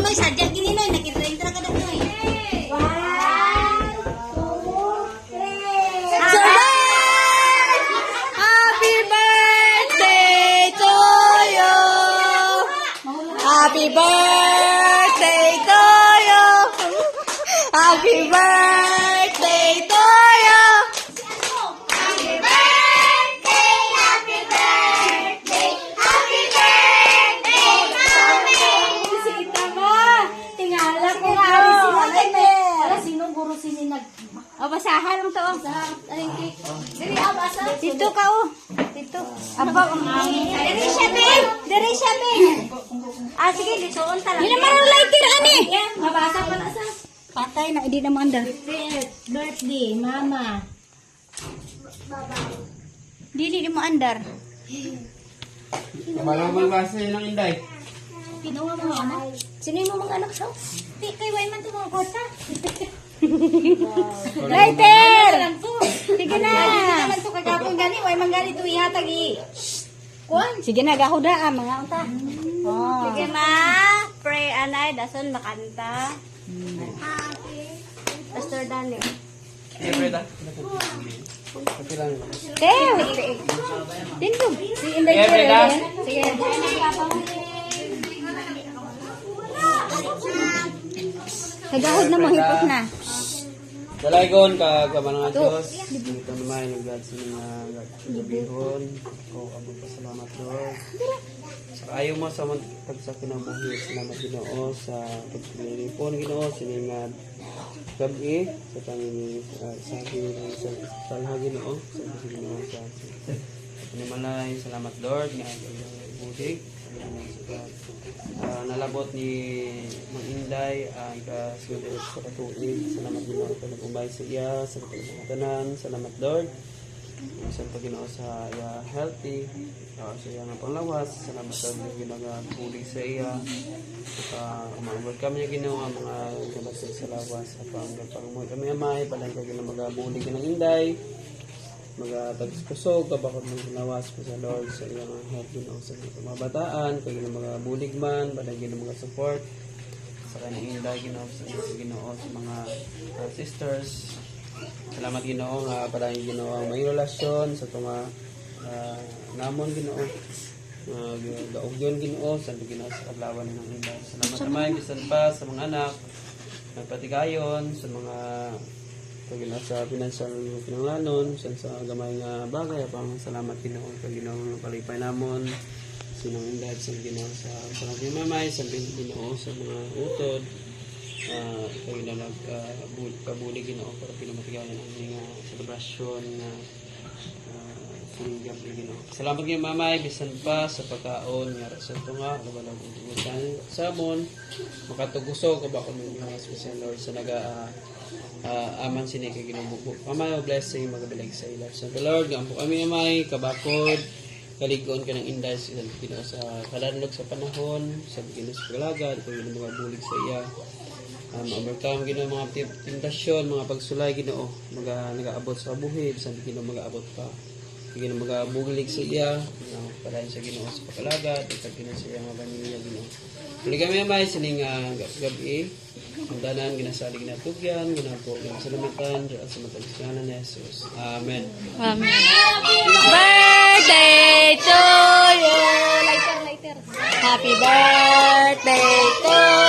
may sadya gininoy nakita ka daw noy. 1, 2, 3. Happy birthday to you. Happy birthday to you. Happy birthday to you. Happy birthday, happy birthday, happy birthday, mommy. Bisita mo. Tingala ko nga. Sino guro sininag? O, basahan lang to. Aling cake. Dili abasa. Dito ka, o. Dito. Aba, Diri siya, Ben. Diri siya, Ben. Ah, sige, dito on talaga. Yun naman ang lighter, ani. Mabasa pa na sa. Patay na, hindi naman andar. Birthday, mama. Hindi mo andar. Malamang basa yun ang inday. Pinuha mo ano? Sino yung mga anak sa? Di kay Wayman to mga kota. Lighter! Lang to. Sige na. Naman to kagapon gani, Wayman gani to ihatag i. Kuan. Sige na, gahuda mga unta. Oh. Sige ma, pray anay, dason makanta. Pastor Dani. Iya, Breda. Pati lang. Teo! Tindog. Si Inday Iya, Breda. Sige. Kagahod na, mahipot na. Dalaygon ka kamanang Diyos. Ito naman nagdad sa mga gabihon. Ko kamo pasalamat Lord. Sa ayaw mo sa sa kinabuhi, salamat Ginoo sa pagpilipon Ginoo siningad gabi sa tanging sa sa Ginoo sa Ginoo sa panimalay salamat Lord nga budig nalabot ni Mang Inday ang kasulit sa katuig. Salamat Ginoo sa nagubay sa iya sa tanan. Salamat Lord sa Ginoo sa iya healthy sa iya nga panglawas. Salamat Lord sa ginagabulig sa iya ma-welcome niya Ginoo ang mga kabasig sa lawas sa pangmoy kami amay palang ka ginamagabulig ng Inday magatagpusog kabakot ng ginawas ko sa Lord sa iyang help Ginoo sa mga bataan kay mga buligman badagin ng mga support sa kanang Inday Ginoo sa Ginoo sa mga sisters. Salamat Ginoo nga parang Ginoo ang may relasyon sa mga namon Ginoo gaugyon Ginoo sa Ginoo sa kadlawan ng Inday. Salamat naman bisan pa sa mga anak nagpatigayon sa mga pag sa financial pinanganon sa gamay nga bagay pang salamat Ginoo sa Ginoo palipay namon sinang Inday sa Ginoo sa mamay sa Ginoo sa mga utod kay nalag kabuli Ginoo para pinamatigayan ang mga selebrasyon na sinigap Ginoo. Salamat kay mamay bisan pa sa pagkaon nga sa tunga kabalag utusan sabon makatuguso ka ba kuno nga special Lord sa naga aman sini kay Ginoo. Mamay blessing magabilag sa ila. So the Lord nga po kami amay kabakod kaligon ka ng Inday sa Ginoo sa kaladlog sa panahon sa Ginoo sa kalagad kay mga bulig sa iya. Overcome Ginoo mga temptasyon, mga pagsulay Ginoo, nagaabot sa buhi bisan Ginoo magaabot pa. Ginoo magabulig sa iya, padayon sa Ginoo sa pakalagad, ug Ginoo sa iyang pamilya Ginoo. Muli kami amay sining gabi ang tanan ginasali ginatugyan ginapo salamatan sa matagsanan ni Jesus. Amen. Amen. Birthday to you. Lighter. Happy birthday to